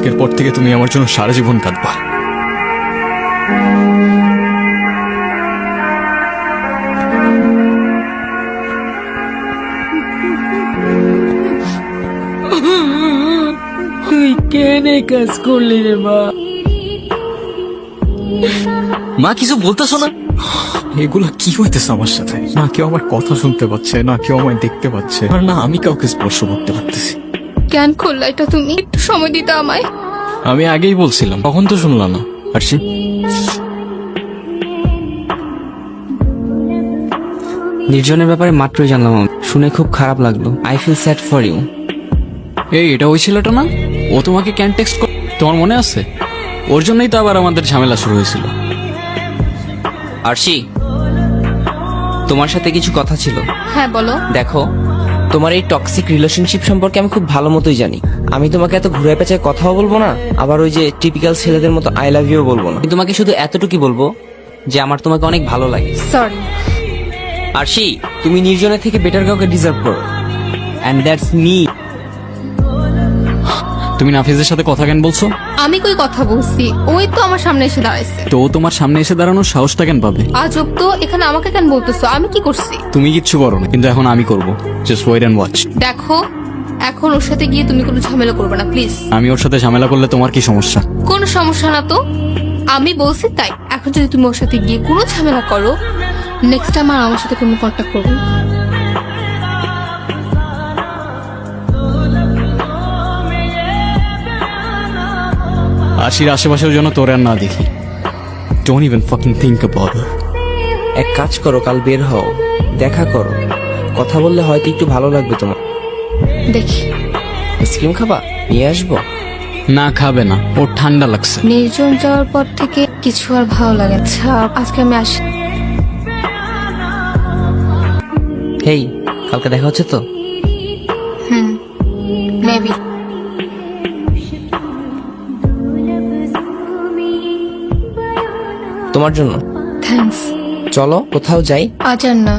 আজকের পর থেকে তুমি আমার জন্য সারা জীবন কাঁদবা। তুই কেন কাজ করলি রে মা? মা কিছু বলতেছো না? এগুলা কি হইতেছে আমার সাথে? না কেউ আমার কথা শুনতে পাচ্ছে, না কেউ আমায় দেখতে পাচ্ছে, আর না আমি কাউকে স্পর্শ করতে পারতেছি। কেন করলা এটা তুমি? একটু সময় দিতে আমায়। আমি আগেই বলছিলাম, তখন তো শুনলাম না। আরশি, নির্জনের ব্যাপারে মাত্রই জানলাম, শুনে খুব খারাপ লাগলো। I feel sad for you. এই এটা ওই ছেলেটা না? ও তোমাকে ক্যান টেক্সট তোমার মনে আছে? ওর জন্যই তো আবার আমাদের ঝামেলা শুরু হয়েছিল। আরশি, তোমার সাথে কিছু কথা ছিল। হ্যাঁ বলো। দেখো, তোমার এই টক্সিক রিলেশনশিপ সম্পর্কে আমি খুব ভালো মতোই জানি। আমি তোমাকে এত ঘুরে পেঁচায় কথাও বলবো না, আবার ওই যে টিপিক্যাল ছেলেদের মতো আই লাভ ইউ বলবো না। আমি তোমাকে শুধু এতটুকুই বলবো যে আমার তোমাকে অনেক ভালো লাগে। সরি। আরশি, তুমি নির্জনের থেকে বেটার কাউকে ডিজার্ভ করো, এন্ড দ্যাটস মি। তুমি নাফিজের সাথে কথা কেন বলছো? আমি কই কথা বলছি? ওই তো আমার সামনে এসে দাঁড়াইছে। তো ও তোমার সামনে এসে দাঁড়ানোর সাহসটা কেন পাবে? আজব তো, এখানে আমাকে কেন বলতেছো? আমি কি করছি? তুমি কিচ্ছু করো না, কিন্তু এখন আমি করবো। Just wait and watch. দেখো, এখন ওর সাথে গিয়ে তুমি কোনো ঝামেলা করবে না প্লিজ। আমি ওর সাথে ঝামেলা করলে তোমার কি সমস্যা? কোনো সমস্যা না তো, আমি বলছি তাই। এখন যদি তুমি ওর সাথে গিয়ে কোনো ঝামেলা করো, নেক্সট টাইম আর আমার সাথে কোনো কন্ট্যাক্ট করবে না। আশির আশেপাশেও যেন তোর আর না দেখি। Don't even fucking think about it. এক কাজ করো, কাল বের হও, দেখা করো, কথা বললে হয়তো একটু ভালো লাগবে তোমার। দেখি। আইসক্রিম খাবা? নিয়ে আসবো? না, খাবে না, ওর ঠান্ডা লাগছে। নির্জন যাওয়ার পর থেকে কিছু আর ভালো লাগে না। আচ্ছা, আজকে আমি আসি। হেই, কালকে দেখা হচ্ছে তো? মেবি। তোমার জন্য। থ্যাঙ্কস। চলো কোথাও যাই। আজ আর না,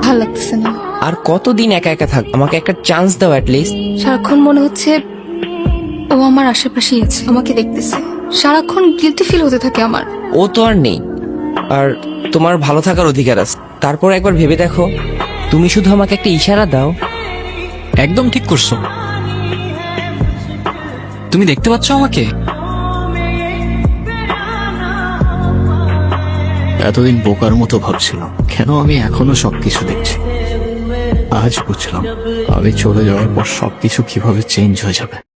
ভালো লাগতেছে না। আর কতদিন একা একা থাক? আমাকে একটা চান্স দাও অ্যাটলিস্ট। সারাক্ষণ মনে হচ্ছে ও আমার আশেপাশেই আছে, আমাকে দেখতেছে। সারাক্ষণ গিলটি ফিল হতে থাকে আমার। ও তো আর নেই, আর তোমার ভালো থাকার অধিকার আছে। তারপর একবার ভেবে দেখো, তুমি শুধু আমাকে একটা ইশারা দাও। একদম ঠিক করছো। তুমি দেখতে পাচ্ছ আমাকে? এতদিন বোকার মতো ভাবছিলাম, কেন আমি এখনো সবকিছু দেখছি। আজ বুঝলাম, আমি চলে যাওয়ার পর সবকিছু কিভাবে চেঞ্জ হয়ে যাবে।